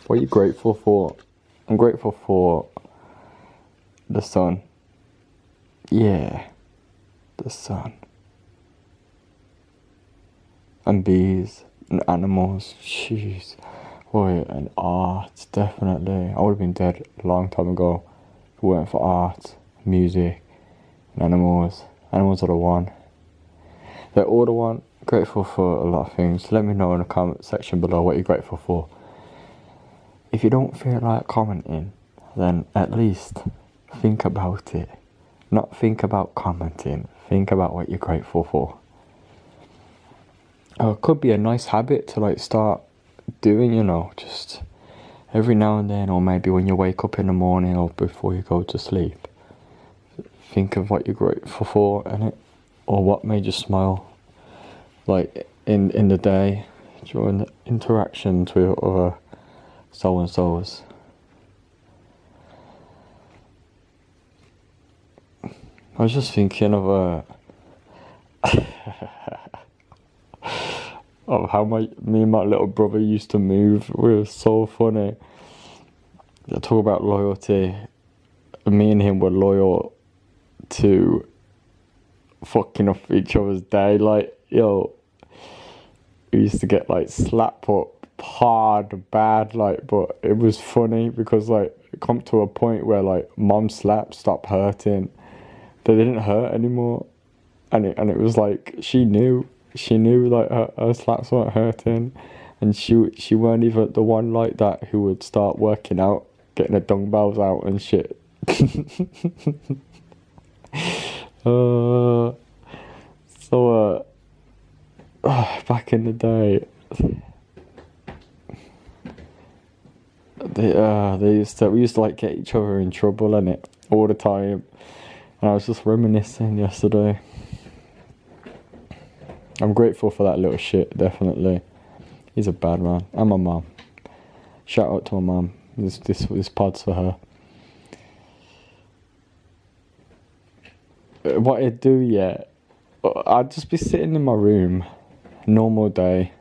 What are you grateful for? I'm grateful for the sun. Yeah, the sun. And bees and animals. Jeez. Boy, and art, definitely. I would have been dead a long time ago if it weren't for art, music, and animals. Animals are the one. They're all the one. Grateful for a lot of things. Let me know in the comment section below what you're grateful for. If you don't feel like commenting, then at least think about it. Not think about commenting. Think about what you're grateful for. It could be a nice habit to like start doing, you know, just every now and then, or maybe when you wake up in the morning or before you go to sleep. Think of what you're grateful for, innit? Or what made you smile, like in the day, during the interactions with other so-and-sos. I was just thinking of of how me and my little brother used to move. We were so funny. I talk about loyalty. Me and him were loyal to fucking off each other's day. Like, yo, we used to get like slapped up hard, bad, like, but it was funny because like it come to a point where like mom slaps stopped hurting. They didn't hurt anymore, and it was like she knew like her slaps weren't hurting, and she weren't even the one like that who would start working out, getting her dumbbells out and shit. Back in the day, we used to like get each other in trouble, innit, all the time. And I was just reminiscing yesterday. I'm grateful for that little shit, definitely. He's a bad man. And my mum. Shout out to my mum. This pod's for her. What I'd do, yeah, I'd just be sitting in my room, normal day.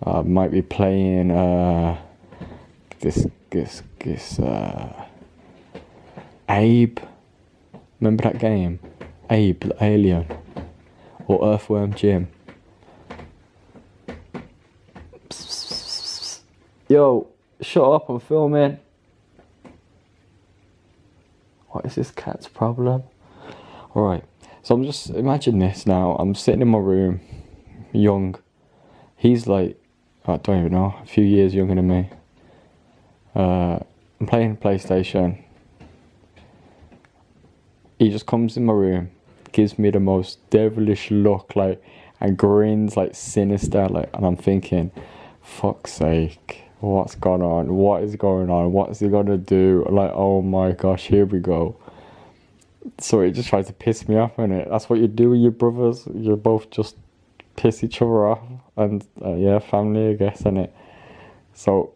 Might be playing this Abe. Remember that game? Abe the Alien. Or Earthworm Jim. Yo, shut up, I'm filming. What is this cat's problem? Alright, so I'm just, imagine this now. I'm sitting in my room, young. He's like, I don't even know, a few years younger than me. I'm playing PlayStation. He just comes in my room, gives me the most devilish look, like, and grins like sinister, like, and I'm thinking, fuck's sake, what's going on? What is going on? What's he gonna do? Like, oh my gosh, here we go. So he just tries to piss me off, innit? That's what you do with your brothers. You both just piss each other off, and yeah, family, I guess, innit? So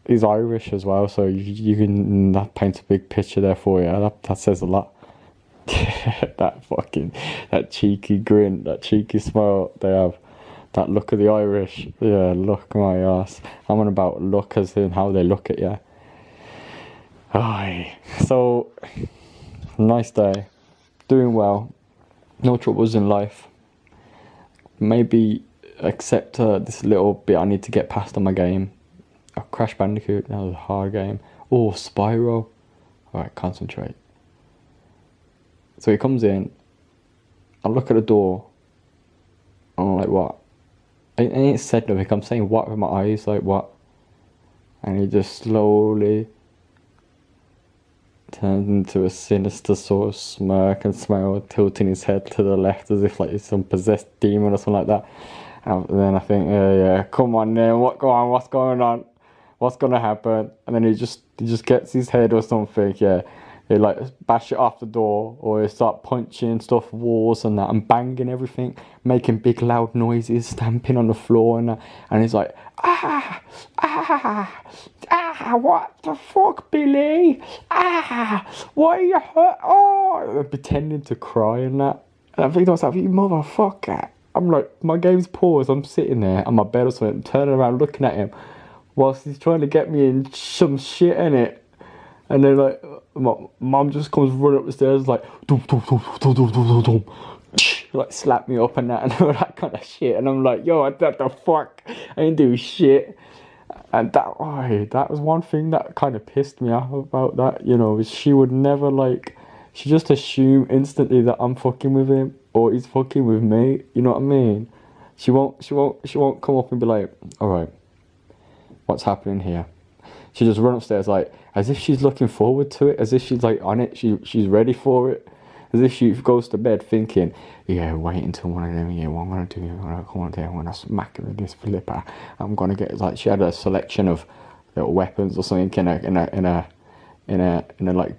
he's Irish as well, so you can, that paints a big picture there for you. That says a lot. that cheeky grin, that cheeky smile they have, that look of the Irish. Yeah, look my ass. I'm on about look as in how they look at you. Aye. So nice day, doing well, no troubles in life. Maybe except this little bit I need to get past on my game. Crash Bandicoot, that was a hard game. Oh, Spyro. Alright, concentrate. So he comes in, I look at the door, and I'm like, what? I ain't said nothing, I'm saying what with my eyes, like what? And he just slowly turns into a sinister sort of smirk and smile, tilting his head to the left as if like he's some possessed demon or something like that. And then I think, yeah, come on then, what's going on? What's gonna happen? And then he just gets his head or something, yeah. He like bash it off the door, or he start punching stuff, walls and that, and banging everything, making big loud noises, stamping on the floor and that. And he's like, what the fuck, Billy? Why are you hurt? Oh, pretending to cry and that. And I think to myself, you motherfucker. I'm like, my game's paused, I'm sitting there on my bed or something, turning around looking at him. whilst he's trying to get me in some shit in it. And then like my mum just comes running up the stairs like dum, dum, dum, dum, dum, dum, dum, dum. Like slap me up and that and all that kind of shit. And I'm like, yo, what the fuck? I didn't do shit. And that was one thing that kind of pissed me off about that, you know, is she would never like, she just assume instantly that I'm fucking with him or he's fucking with me, you know what I mean? She won't come up and be like, alright, what's happening here? She just run upstairs like, as if she's looking forward to it, as if she's like on it, she's ready for it. As if she goes to bed thinking, yeah, wait until one of them, yeah, what I'm going to do, I'm going to come on there, I'm going to smack him with this flipper. I'm going to get, like, she had a selection of little weapons or something in a like,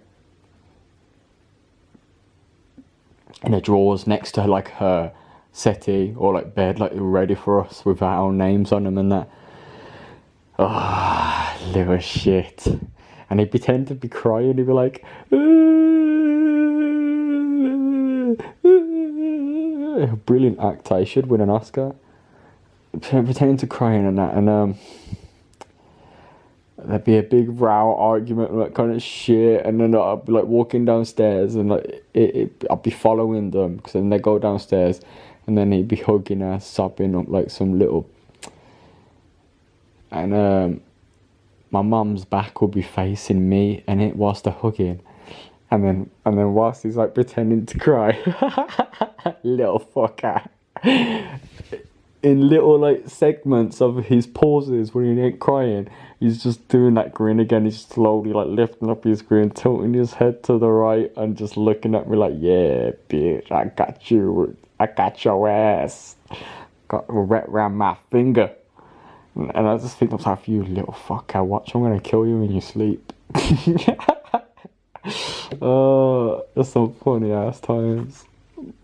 in a drawers next to, like, her settee or, like, bed, like, ready for us with our own names on them and that. Oh, little shit. And he'd pretend to be crying, he'd be like, brilliant actor, he should win an Oscar. Pretending to crying and that, and there'd be a big row, argument, and that kind of shit, and then I'd be like walking downstairs, and like I'd be following them, because then they go downstairs, and then he'd be hugging her, sobbing up like some little, and my mum's back would be facing me, and it whilst they're hugging. And then whilst he's like pretending to cry, little fucker, in little like segments of his pauses when he ain't crying, he's just doing that grin again. He's slowly like lifting up his grin, tilting his head to the right, and just looking at me like, yeah, bitch, I got you, I got your ass, got wrapped around my finger. And I just think to myself, you little fucker, watch, I'm gonna kill you in your sleep. There's some funny ass times.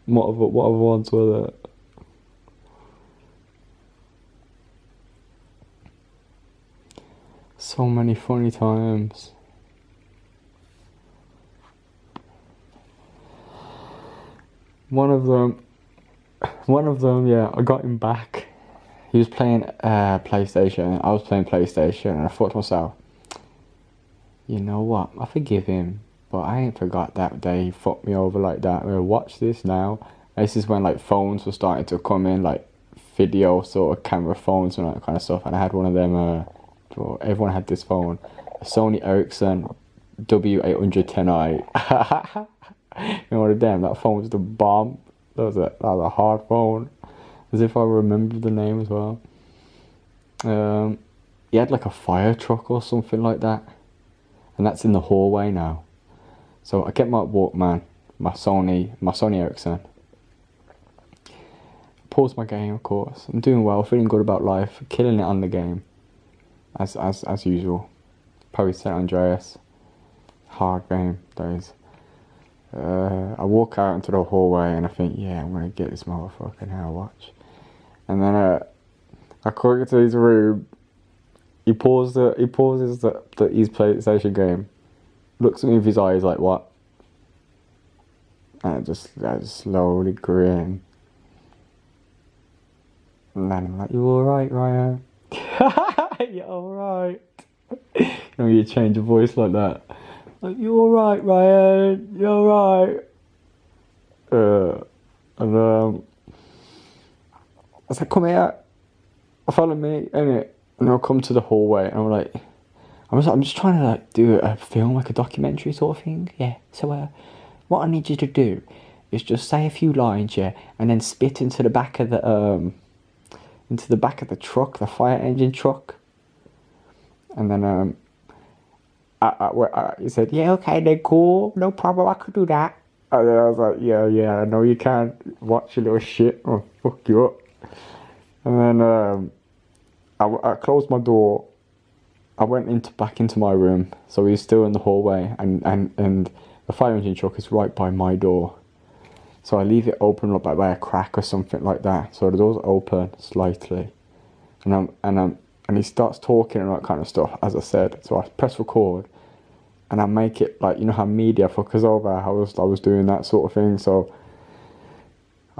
What other ones were there? So many funny times. One of them, yeah, I got him back. He was playing PlayStation, I was playing PlayStation, and I thought to myself, you know what, I forgive him. But I ain't forgot that day he fucked me over like that. Watch this now. This is when like phones were starting to come in, like video sort of camera phones and all that kind of stuff. And I had one of them, everyone had this phone. A Sony Ericsson W810i. You know what, damn, that phone was the bomb. That was a hard phone. As if I remember the name as well. He had like a fire truck or something like that. And that's in the hallway now. So I get my Walkman, my Sony Ericsson. Pause my game, of course. I'm doing well, feeling good about life, killing it on the game, as usual. Probably San Andreas, hard game those. I walk out into the hallway and I think, yeah, I'm gonna get this motherfucker now. Watch. And then I call it to his room. He pauses his PlayStation game. Looks at me with his eyes like, what? And I just slowly grin. And then I'm like, you alright, Ryan? You alright? You know, you change your voice like that. Like, you alright, Ryan? You alright? And I said, come here. Follow me, innit? And I'll come to the hallway and I'm like, I'm just trying to like do a film, like a documentary sort of thing, yeah. So what I need you to do is just say a few lines, yeah, and then spit into the back of the truck, the fire engine truck. And then he said, yeah, okay, then cool, no problem, I could do that. And then I was like, yeah, I know you can. Watch your little shit, I'll fuck you up. And then I closed my door. I went back into my room, so he was still in the hallway, and the fire engine truck is right by my door. So I leave it open up by a crack or something like that. So the door's open slightly, and he starts talking and that kind of stuff, as I said. So I press record, and I make it like, you know how media fuckers over. I was doing that sort of thing. So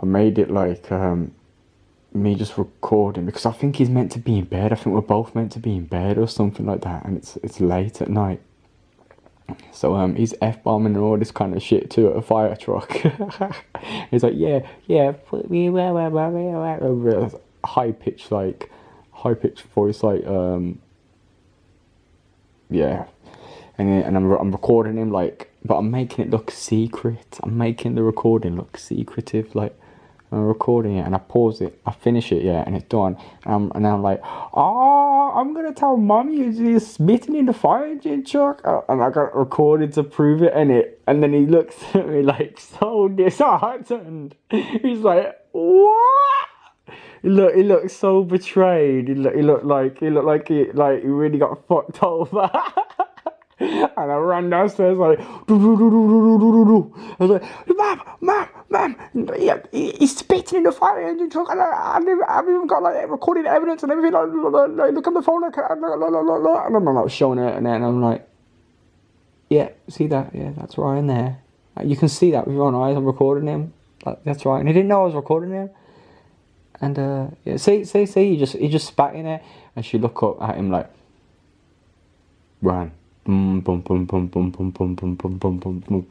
I made it like me just recording, because I think he's meant to be in bed. I think we're both meant to be in bed or something like that, and it's late at night. So he's F-bombing and all this kind of shit too at a fire truck. He's like, yeah, high pitched voice, like yeah. And I'm recording him, like, but I'm making it look secret. I'm making the recording look secretive, like. I'm recording it and I pause it, I finish it, yeah, and it's done. And I'm like, oh, I'm gonna tell mommy you're spitting in the fire engine truck. And I got it recorded to prove it, and then he looks at me like so disheartened. He's like, what? He looked so betrayed. He looked like he really got fucked over. And I ran downstairs like, I was like, mom, he's spitting in the fire engine truck, and I've even got like recorded evidence and everything. Like, look at the phone, and I'm like showing it, and then I'm like, yeah, see that? Yeah, that's Ryan there. You can see that with your own eyes. I'm recording him. That's right. And he didn't know I was recording him. And yeah, see, he just spat in it, and she looked up at him like, Ryan. Boom, boom, boom, boom, boom, boom, boom, boom, boom, boom, boom, boom.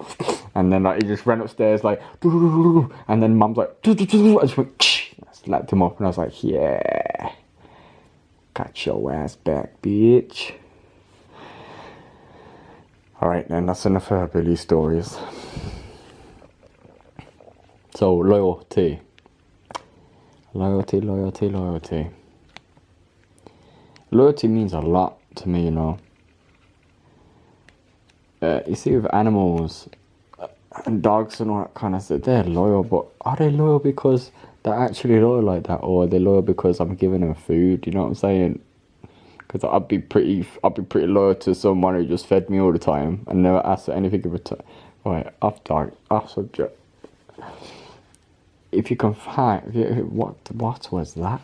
And then like he just ran upstairs like, and then mum's like, I just went, I slapped him up, and I was like, yeah, got your ass back, bitch. Alright then, that's enough of Billy stories. So loyalty. Loyalty means a lot to me, you know. You see with animals and dogs and all that kind of stuff, they're loyal, but are they loyal because they're actually loyal like that, or are they loyal because I'm giving them food? You know what I'm saying? Because I'd be pretty loyal to someone who just fed me all the time and never asked for anything in return. Right, off subject. If you can find, what was that?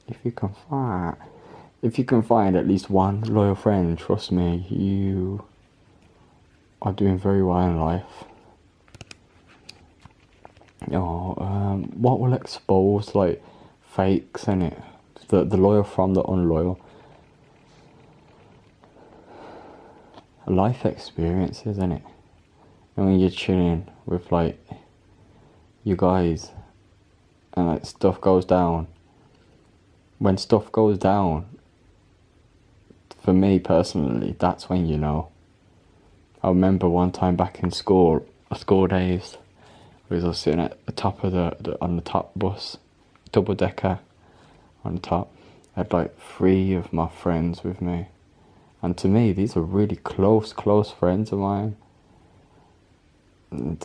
If you can find at least one loyal friend, trust me, you are doing very well in life. What will expose like fakes, innit? The loyal from the unloyal. Life experiences, innit? And when you're chilling with like you guys and like stuff goes down. When stuff goes down, for me personally, that's when you know. I remember one time back in school days, we was sitting at the top of on the top bus, double decker, on the top. I had like 3 of my friends with me, and to me these are really close friends of mine. And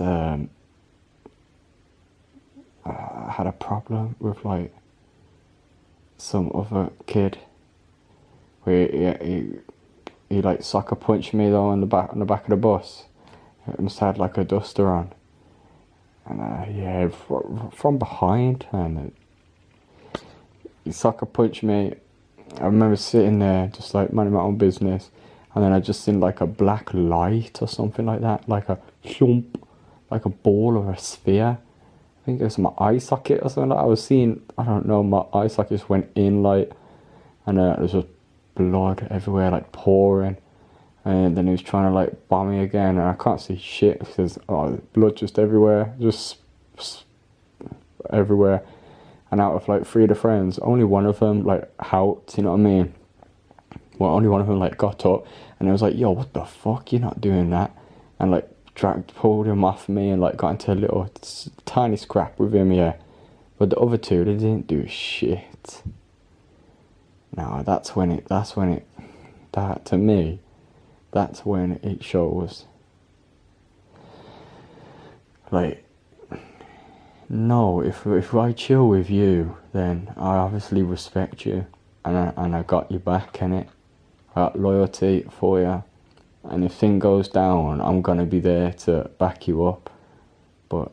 I had a problem with like some other kid, where he like sucker punched me though on the back of the bus. It must have had like a duster on, and from behind, and he sucker punched me. I remember sitting there just like minding my own business, and then I just seen like a black light or something like that, like a thump, like a ball or a sphere. I think it was my eye socket or something. I was seeing, I don't know, my eye socket just went in like, and there was just blood everywhere, like pouring. And then he was trying to like bomb me again, and I can't see shit because blood just everywhere, just everywhere. And out of like 3 of the friends, only one of them like helped, you know what I mean? Well, only one of them like got up, and it was like, yo, what the fuck, you're not doing that. And like pulled him off me and like got into a little tiny scrap with him, yeah. But the other 2, they didn't do shit. Now that's when it to me, that's when it shows. Like, no, if I chill with you, then I obviously respect you, and I got your back, innit? I got loyalty for you, and if thing goes down, I'm gonna be there to back you up. But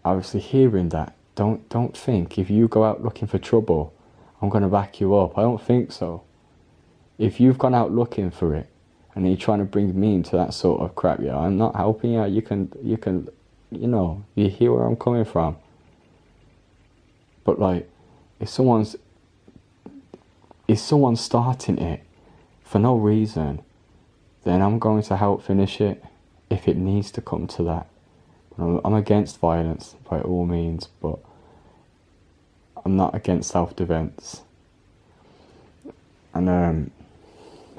obviously, hearing that, don't think if you go out looking for trouble, I'm gonna back you up. I don't think so. If you've gone out looking for it, and you're trying to bring me into that sort of crap, yeah, I'm not helping you. You can, you know, you hear where I'm coming from. But like, if someone's starting it for no reason, then I'm going to help finish it if it needs to come to that. I'm against violence by all means, but I'm not against self-defense. And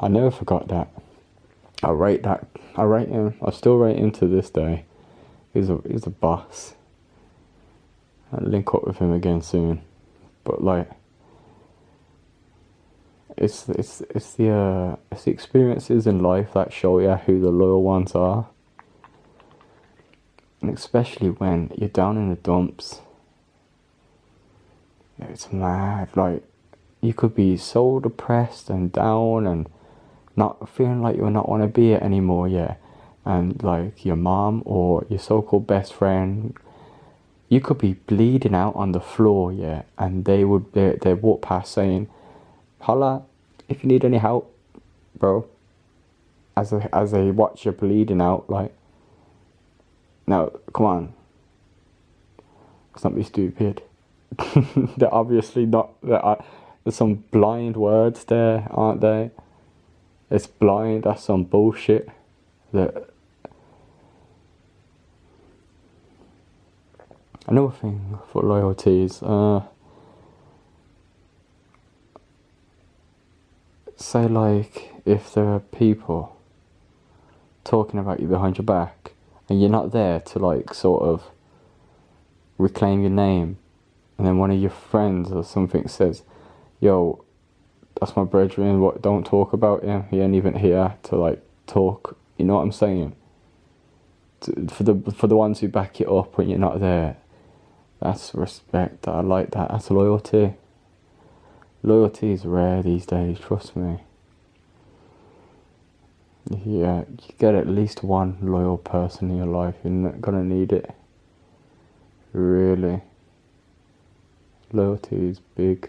I never forgot that. I still rate him to this day. He's a boss. I'll link up with him again soon. But like, it's the experiences in life that show you who the loyal ones are. And especially when you're down in the dumps. It's mad. Like, you could be so depressed and down and not feeling like you not want to be it anymore, yeah. And like your mom or your so-called best friend, you could be bleeding out on the floor, yeah, and they walk past saying, "Holla, if you need any help, bro." As they watch you bleeding out, like, no, come on, let's not be stupid. They're obviously not. There's some blind words there, aren't they? It's blind. That's some bullshit. Another thing for loyalty is, say like if there are people talking about you behind your back and you're not there to like sort of reclaim your name, and then one of your friends or something says, "Yo, that's my brethren, what, don't talk about him, he ain't even here to like talk," you know what I'm saying? For the ones who back it up when you're not there, that's respect. I like that. That's loyalty. Loyalty is rare these days, trust me. Yeah, you get at least one loyal person in your life, you're not gonna need it. Really. Loyalty is big.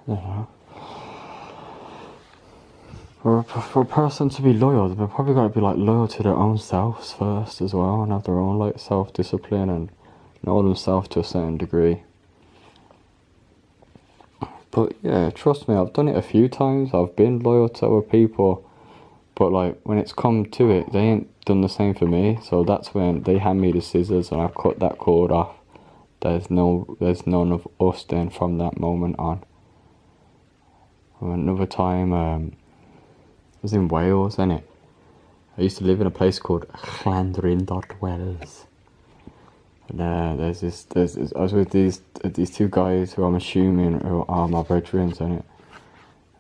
Yeah. For a person to be loyal, they're probably got to be like loyal to their own selves first as well, and have their own like self-discipline and know themselves to a certain degree. But yeah, trust me, I've done it a few times. I've been loyal to other people, but like when it's come to it, they ain't done the same for me. So that's when they hand me the scissors and I cut that cord off. There's none of us then from that moment on. Another time, I was in Wales, innit? I used to live in a place called Llandrindod-Wells. And I was with these two guys who I'm assuming are my brethren, innit?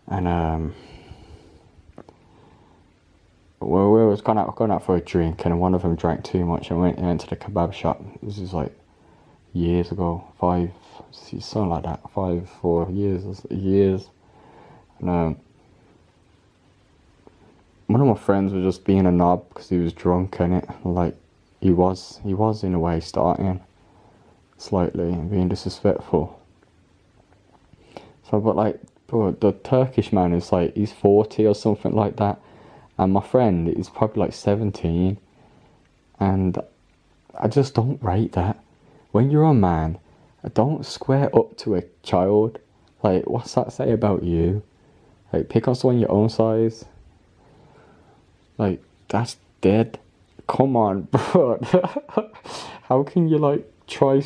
And we was going out for a drink, and one of them drank too much and went to the kebab shop. This is like years ago, something like that, 4 years. And one of my friends was just being a knob because he was drunk, innit? Like, he was in a way starting slightly and being disrespectful. So, but like, bro, the Turkish man is like, he's 40 or something like that, and my friend is probably like 17, and I just don't rate that. When you're a man, don't square up to a child. Like, what's that say about you? Like, pick on someone your own size. Like, that's dead. Come on, bro. How can you like try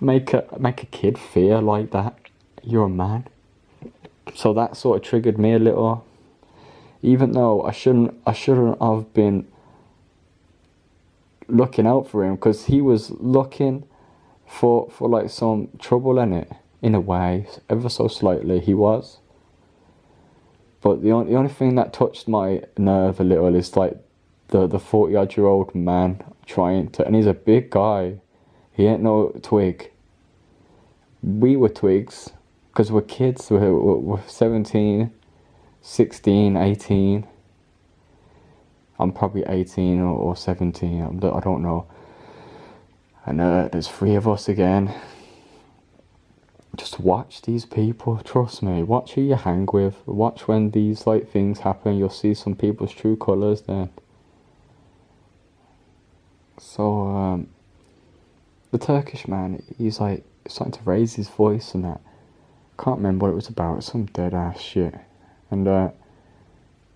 make a kid fear like that? You're a man. So that sort of triggered me a little. Even though I shouldn't have been looking out for him, because he was looking for like some trouble in a way, ever so slightly he was. But the only thing that touched my nerve a little is like the 40-odd-year-old man trying to, and he's a big guy. He ain't no twig. We were twigs, because we're kids. We're 17, 16, 18. I'm probably 18 or 17. I don't know. And there's 3 of us again. just watch these people, trust me, watch who you hang with, watch when these like things happen, you'll see some people's true colours then. So the Turkish man, he's like starting to raise his voice and that. Can't remember what it was about, some dead ass shit. And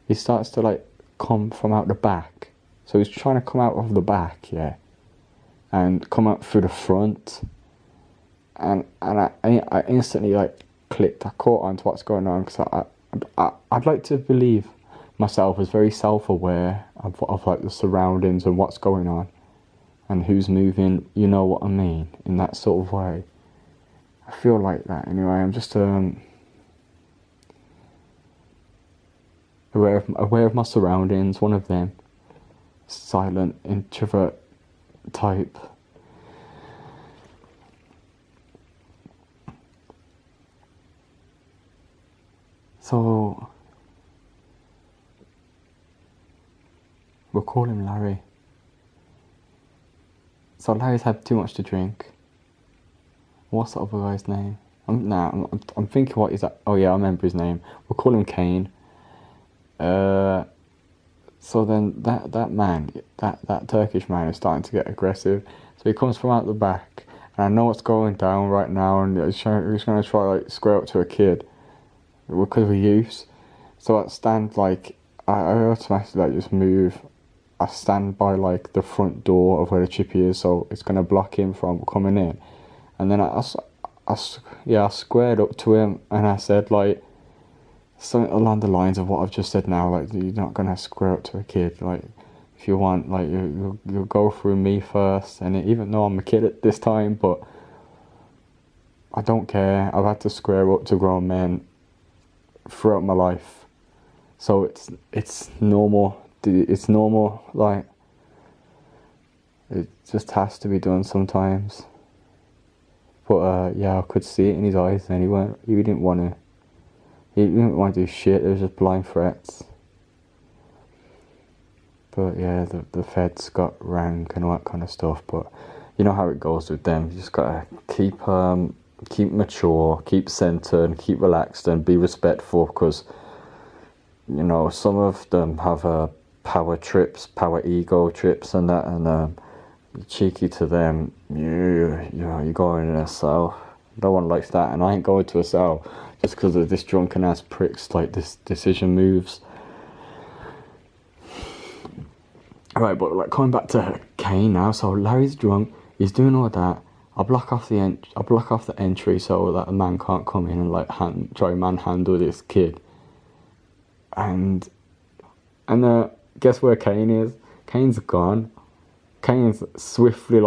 he starts to like come from out the back. So he's trying to come out of the back, yeah, and come out through the front. And I instantly like clicked. I caught on to what's going on because I'd like to believe myself as very self-aware of like the surroundings and what's going on and who's moving. You know what I mean? In that sort of way. I feel like that anyway. I'm just aware of my surroundings. One of them, silent introvert type. So, we'll call him Larry. So Larry's had too much to drink. What's the other guy's name? I'm thinking what is that? Oh yeah, I remember his name. We'll call him Kane. So then that man, that Turkish man is starting to get aggressive. So he comes from out the back. And I know what's going down right now, and he's going to try like square up to a kid. Because we use, so I stand like I automatically like just move. I stand by like the front door of where the chippy is, so it's gonna block him from coming in. And then I squared up to him and I said like something along the lines of what I've just said now. Like, you're not gonna square up to a kid. Like, if you want, like you'll go through me first. And even though I'm a kid at this time, but I don't care. I've had to square up to grown men throughout my life, so it's normal. It's normal. Like, it just has to be done sometimes. But yeah, I could see it in his eyes, and he didn't want to do shit. It was just blind threats. But yeah, the feds got rank and all that kind of stuff. But you know how it goes with them. You just gotta keep mature, keep centered, keep relaxed, and be respectful, because you know some of them have power trips, power ego trips, and that, and cheeky to them. You're going in a cell. No one likes that, and I ain't going to a cell just because of this drunken ass pricks like this decision moves. Right, but like coming back to Kane now. So Larry's drunk. He's doing all that. I block off the entry so that a man can't come in and like try manhandle this kid. And guess where Kane is? Kane's gone. Kane's swiftly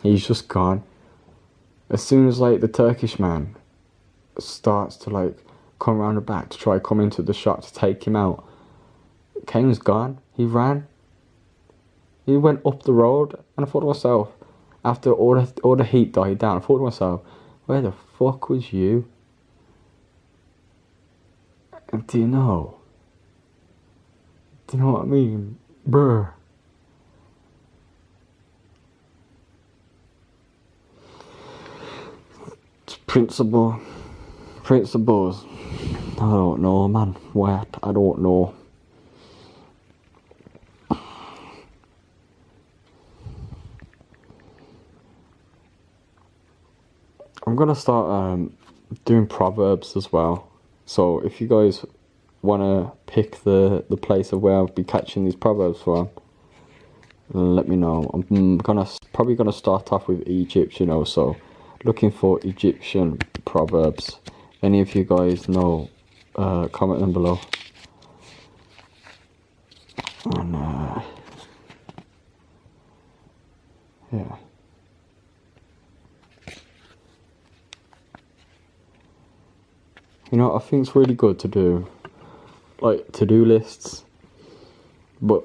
he's just gone. As soon as like the Turkish man starts to like come around the back to try come into the shop to take him out, Kane's gone. He ran. He went up the road, and I thought to myself, after all the heat died down, I thought to myself, where the fuck was you? And do you know what I mean? Bruh. It's principles. I don't know, man. What? I don't know. I'm gonna start doing proverbs as well. So if you guys wanna pick the place of where I'll be catching these proverbs from, let me know. I'm probably gonna start off with Egypt, you know. So looking for Egyptian proverbs. Any of you guys know? Comment them below. And yeah. You know, I think it's really good to do, like, to-do lists, but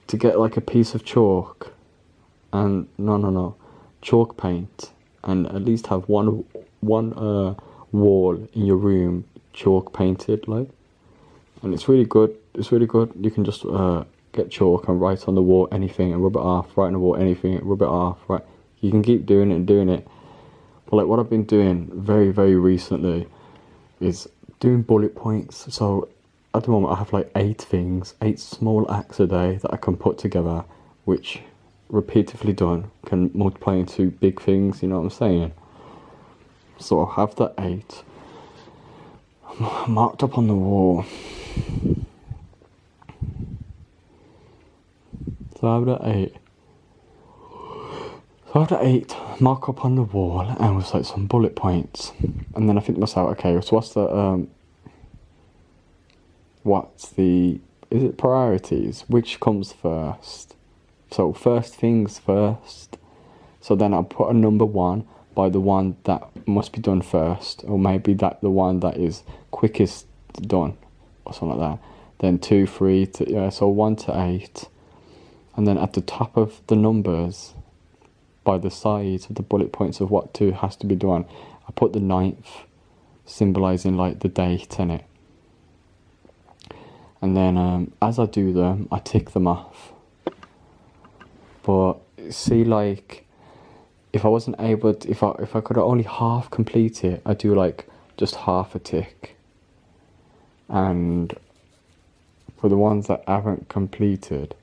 to get, like, a piece of chalk, and, chalk paint, and at least have one wall in your room chalk painted, like, and it's really good. You can just get chalk and write on the wall anything and rub it off, write on the wall anything, rub it off, right? You can keep doing it and doing it. But like what I've been doing very, very recently is doing bullet points. So at the moment I have like 8 things, 8 small acts a day that I can put together, which repeatedly done can multiply into big things, you know what I'm saying? So I have the 8 marked up on the wall. So I have the 8. So I have the 8 mark up on the wall and with like some bullet points. And then I think to myself, okay, so is it priorities? Which comes first? So first things first. So then I'll put a number 1 by the one that must be done first, or maybe that the one that is quickest done, or something like that. Then 2, 3, so 1 to 8. And then at the top of the numbers, by the sides of the bullet points of what has to be done, I put the 9th, symbolising like the date in it. And then as I do them, I tick them off. But see, like, if I wasn't able to, if I could only half complete it, I do like just half a tick. And for the ones that I haven't completed,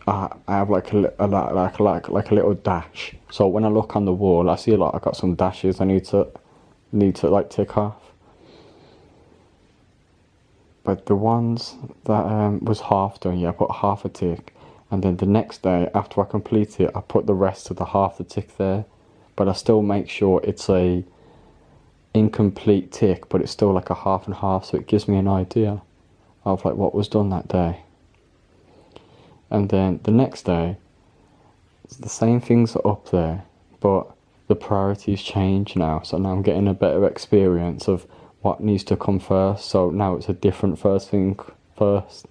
I have like a little dash. So when I look on the wall, I see like I got some dashes I need to like tick off. But the ones that was half done, I put half a tick. And then the next day, after I complete it, I put the rest of the half the tick there. But I still make sure it's a incomplete tick, but it's still like a half and half, so it gives me an idea of like what was done that day. And then the next day, the same things are up there, but the priorities change now. So now I'm getting a better experience of what needs to come first. So now it's a different first thing first.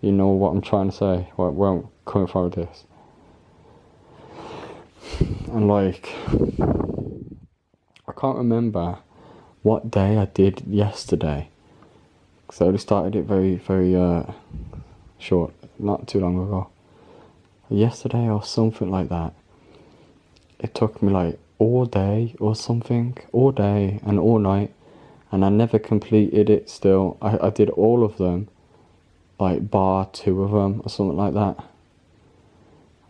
You know what I'm trying to say? Where I'm coming from with this. And like, I can't remember what day I did yesterday. Because I only started it very, very short, not too long ago. Yesterday or something like that. It took me like all day or something. All day and all night. And I never completed it still. I did all of them. Like bar 2 of them or something like that.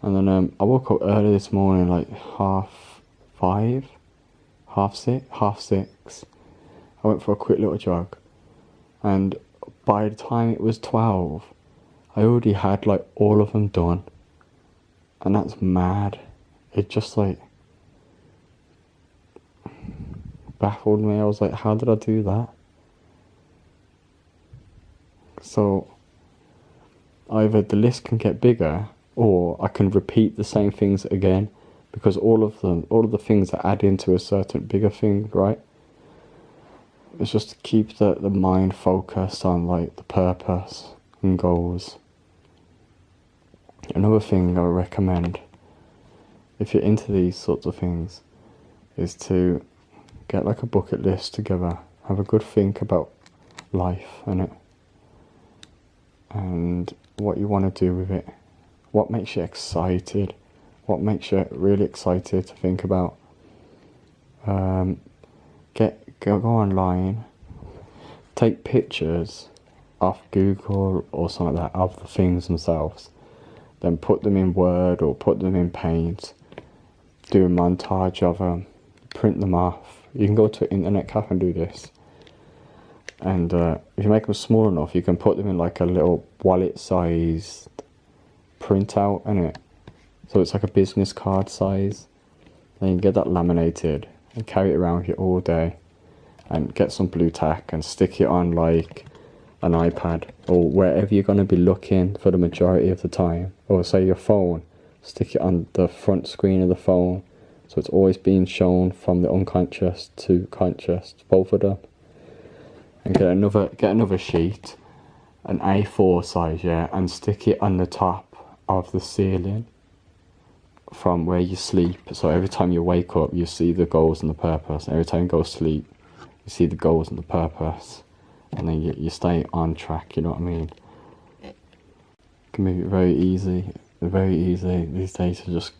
And then I woke up early this morning, like 5:30, 6:30. I went for a quick little jog, and by the time it was 12, I already had like all of them done. And that's mad. It just like baffled me. I was like, how did I do that? So either the list can get bigger, or I can repeat the same things again, because all of the things that add into a certain bigger thing, right? It's just to keep the mind focused on like the purpose and goals. Another thing I would recommend, if you're into these sorts of things, is to get like a bucket list together. Have a good think about life and it, and what you want to do with it, what makes you excited, what makes you really excited to think about. Go online, take pictures off Google or something like that of the things themselves, then put them in Word or put them in Paint, do a montage of them, print them off. You can go to an internet cafe and do this. And if you make them small enough, you can put them in like a little wallet-sized printout in it. So it's like a business card size. Then you can get that laminated and carry it around with you all day. And get some blue tack and stick it on like an iPad or wherever you're going to be looking for the majority of the time. Or say your phone, stick it on the front screen of the phone. So it's always being shown from the unconscious to conscious, both of them. And get another sheet, an A4 size, and stick it on the top of the ceiling from where you sleep. So every time you wake up, you see the goals and the purpose. And every time you go to sleep, you see the goals and the purpose. And then you stay on track, you know what I mean? You can make it very easy. very easy these days to just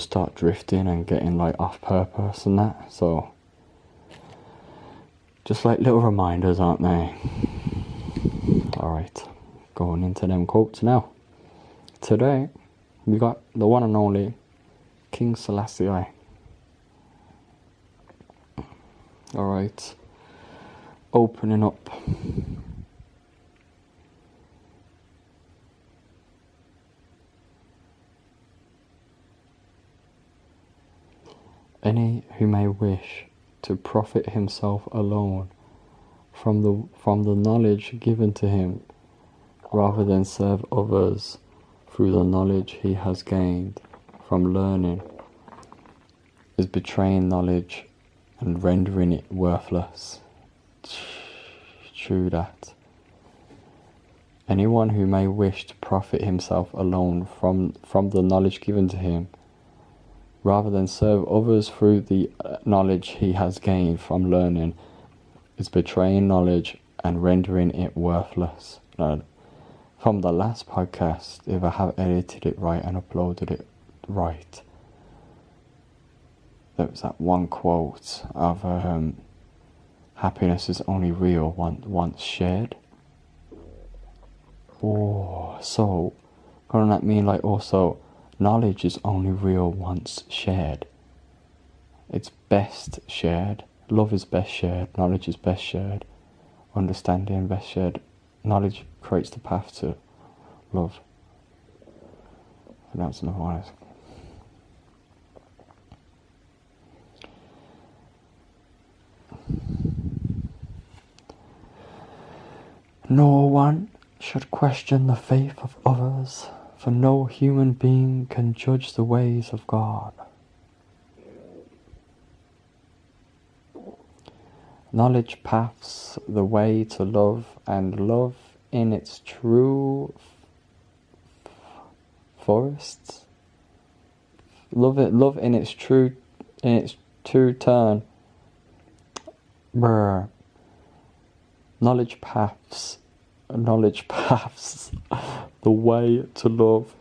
start drifting and getting like off purpose and that. So just like little reminders, aren't they? Alright, going into them quotes now. Today we got the one and only King Selassie. Alright, opening up. Any who may wish to profit himself alone from the knowledge given to him, rather than serve others through the knowledge he has gained from learning, is betraying knowledge and rendering it worthless. True that. Anyone who may wish to profit himself alone from the knowledge given to him, rather than serve others through the knowledge he has gained from learning, is betraying knowledge and rendering it worthless. From the last podcast, if I have edited it right and uploaded it right, there was that one quote of happiness is only real once shared. Oh, so doesn't that mean like also knowledge is only real once shared? It's best shared. Love is best shared. Knowledge is best shared. Understanding best shared. Knowledge creates the path to love. And that's another one. No one should question the faith of others, for no human being can judge the ways of God. Knowledge paths the way to love, and love in its true forests. Love in its true turn. Knowledge paths the way to love,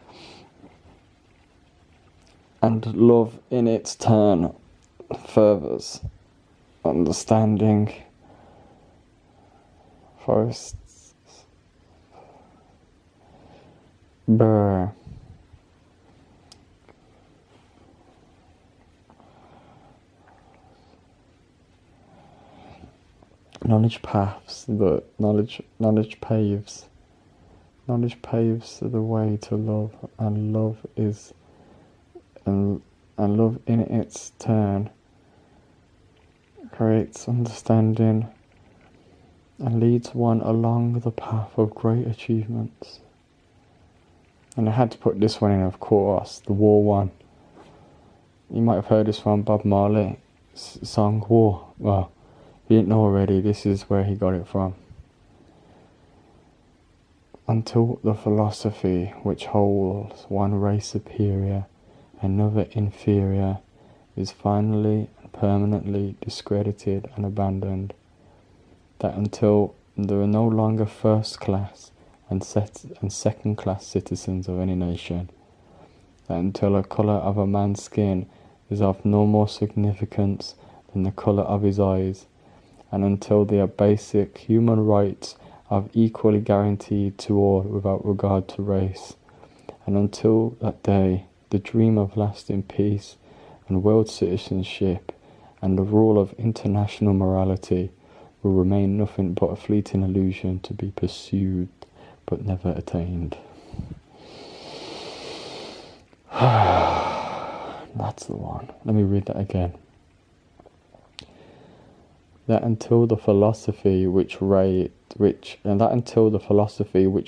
and love in its turn furthers understanding. Forests. Knowledge paths, the knowledge paves the way to love, and love is and love in its turn creates understanding and leads one along the path of great achievements. And I had to put this one in, of course, the War one. You might have heard this from Bob Marley song War. Well, if you didn't know already, this is where he got it from. Until the philosophy which holds one race superior, another inferior, is finally and permanently discredited and abandoned, that until there are no longer first class and second class citizens of any nation, that until the colour of a man's skin is of no more significance than the colour of his eyes, and until their basic human rights are equally guaranteed to all without regard to race, and until that day the dream of lasting peace and world citizenship and the rule of international morality will remain nothing but a fleeting illusion to be pursued but never attained. That's the one. Let me read that again. That until the philosophy which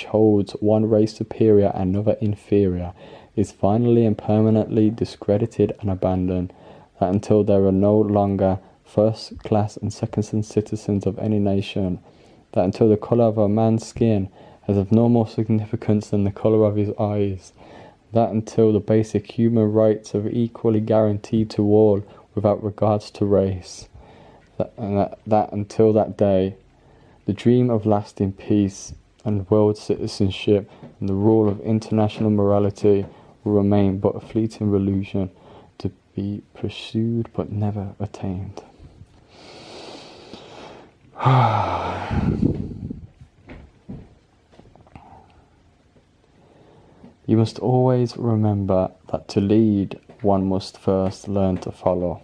holds one race superior and another inferior is finally and permanently discredited and abandoned, that until there are no longer first class and second citizens of any nation, that until the colour of a man's skin is of no more significance than the colour of his eyes, that until the basic human rights are equally guaranteed to all without regards to race, that until that day the dream of lasting peace and world citizenship, and the rule of international morality will remain but a fleeting illusion to be pursued but never attained. You must always remember that to lead, one must first learn to follow.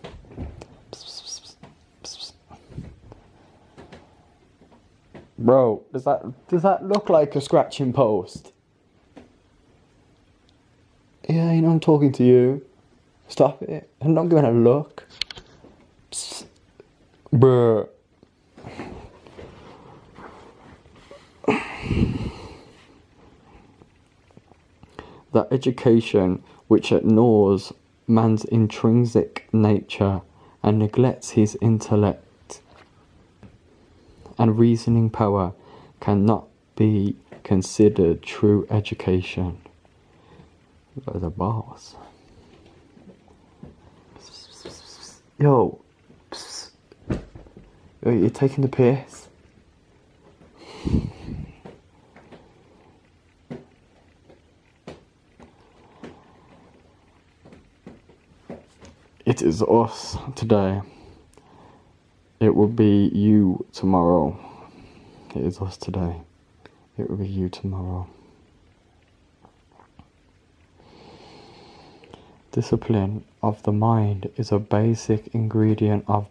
Bro, does that look like a scratching post? Yeah, you know I'm talking to you. Stop it. I'm not giving a look. Psst. Bruh. That education which ignores man's intrinsic nature and neglects his intellect and reasoning power cannot be considered true education. The boss. Yo, you're taking the piss. It is us today. It will be you tomorrow. It is us today. It will be you tomorrow. Discipline of the mind is a basic ingredient of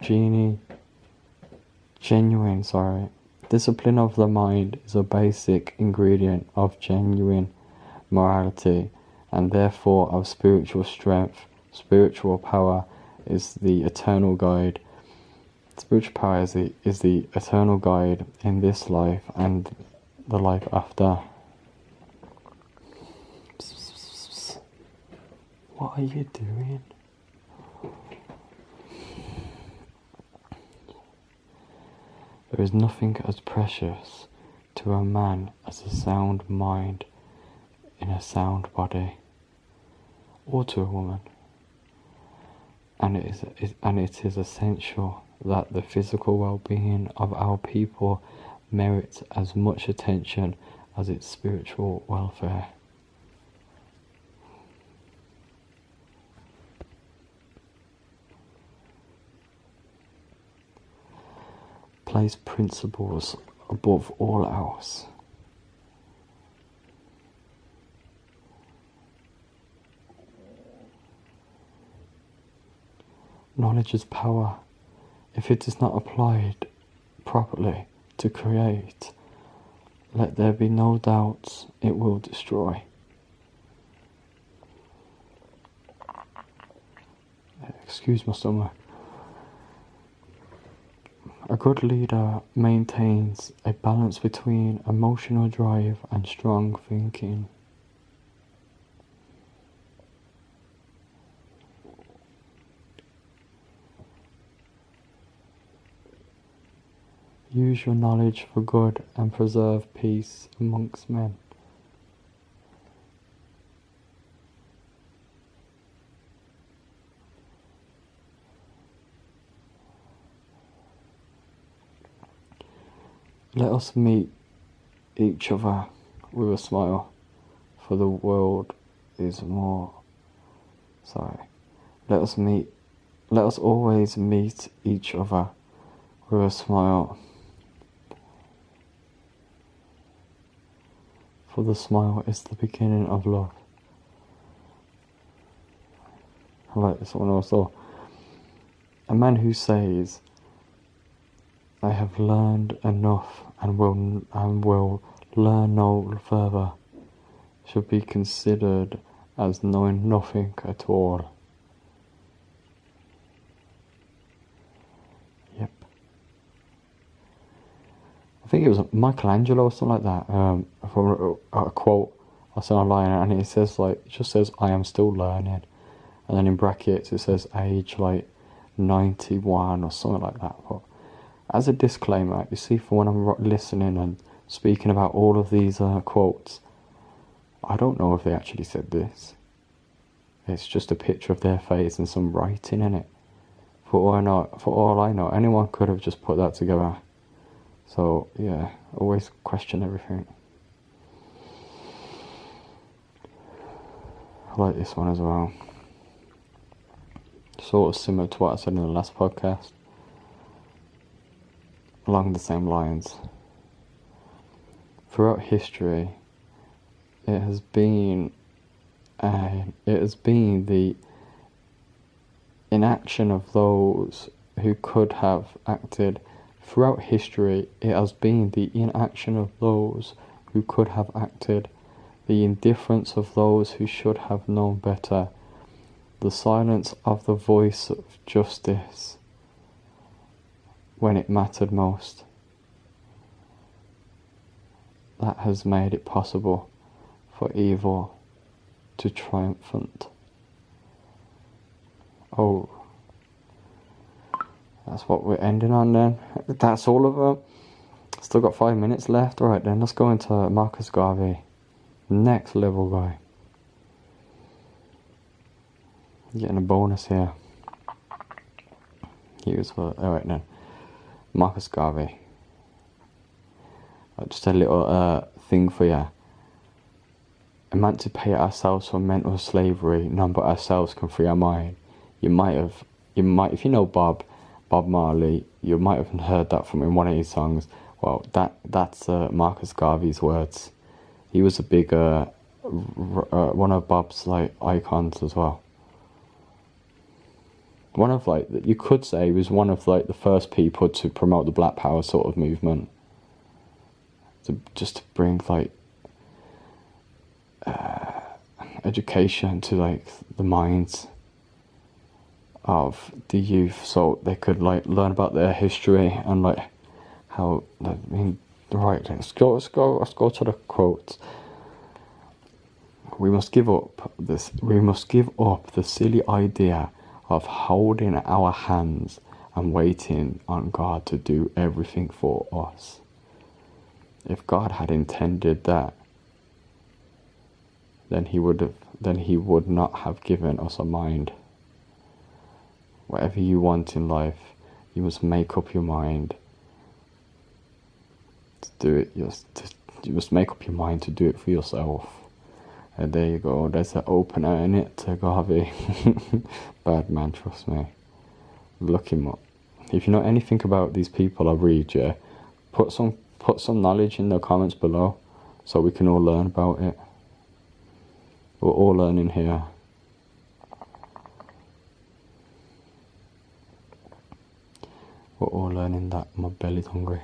Discipline of the mind is a basic ingredient of genuine morality, and therefore of spiritual strength. Spiritual power is the eternal guide. Spiritual power is the eternal guide in this life and the life after. What are you doing? There is nothing as precious to a man as a sound mind in a sound body, or to a woman. And it is essential that the physical well-being of our people merits as much attention as its spiritual welfare. Place principles above all else. Knowledge is power. If it is not applied properly to create, let there be no doubts it will destroy. Excuse my stomach. A good leader maintains a balance between emotional drive and strong thinking. Use your knowledge for good and preserve peace amongst men. Let us meet each other with a smile, for the world is more. Let us always meet each other with a smile, for the smile is the beginning of love. I like this one also. A man who says, I have learned enough and will learn no further, should be considered as knowing nothing at all. Yep. I think it was Michelangelo or something like that. From a quote I saw online, and it just says I am still learning, and then in brackets it says age 91 or something like that. But as a disclaimer, you see, for when I'm listening and speaking about all of these quotes, I don't know if they actually said this. It's just a picture of their face and some writing in it. For all I know, anyone could have just put that together. So yeah, always question everything. I like this one as well. Sort of similar to what I said in the last podcast. Along the same lines. Throughout history, it has been the inaction of those who could have acted. Throughout history, it has been the inaction of those who could have acted, the indifference of those who should have known better, the silence of the voice of justice when it mattered most. That has made it possible for evil to triumphant. Oh, that's what we're ending on then. That's all of them. Still got 5 minutes left. Alright then, let's go into Marcus Garvey. Next level guy. Getting a bonus here. Alright then. Marcus Garvey. Just a little thing for you. Emancipate ourselves from mental slavery. None but ourselves can free our mind. You might, if you know Bob Marley, you might have heard that from in one of his songs. Well, that's Marcus Garvey's words. He was a big one of Bob's like icons as well. One of like, you could say he was one of like the first people to promote the Black Power sort of movement. Just to bring like education to like the minds of the youth, so they could like learn about their history and like how. I mean, right? Let's go to the quotes. We must give up the silly idea of holding our hands and waiting on God to do everything for us. If God had intended that, then he would not have given us a mind. Whatever you want in life, you must make up your mind to do it. You must make up your mind to do it for yourself. And there you go. There's an opener in it to Garvey. Bad man, trust me. Look him up. If you know anything about these people I read, yeah, put some knowledge in the comments below so we can all learn about it. We're all learning here. We're all learning that my belly's hungry.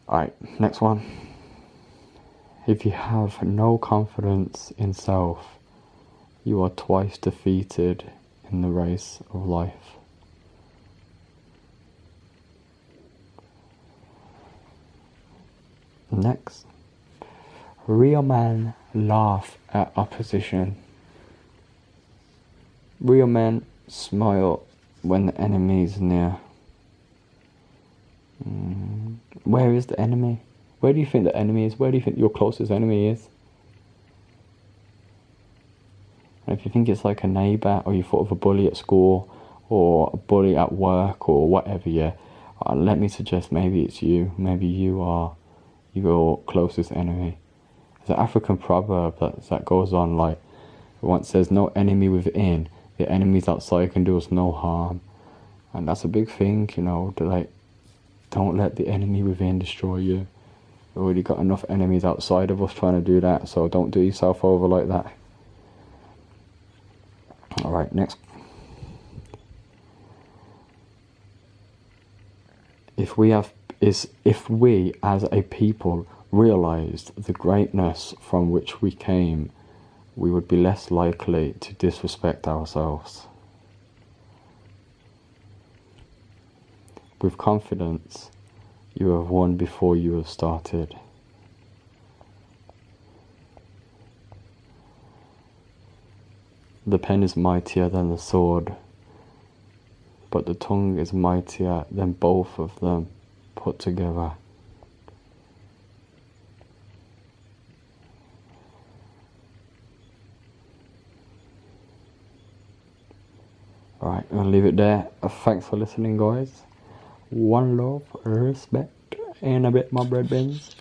Alright, next one. If you have no confidence in self, you are twice defeated in the race of life. Next. Real men laugh at opposition. Real men smile when the enemy is near. Where is the enemy? Where do you think the enemy is? Where do you think your closest enemy is? And if you think it's like a neighbour, or you thought of a bully at school, or a bully at work, or whatever, yeah, let me suggest maybe it's you. Maybe you are your closest enemy. There's an African proverb that goes on like, it once says, no enemy within, the enemies outside can do us no harm. And that's a big thing, you know, to like, don't let the enemy within destroy you. We've already got enough enemies outside of us trying to do that, so don't do yourself over like that. Alright, next. If we as a people realized the greatness from which we came, we would be less likely to disrespect ourselves. With confidence, you have won before you have started. The pen is mightier than the sword, but the tongue is mightier than both of them put together. Alright, I'll leave it there. Thanks for listening, guys. One love, respect, and a bit more bread bins.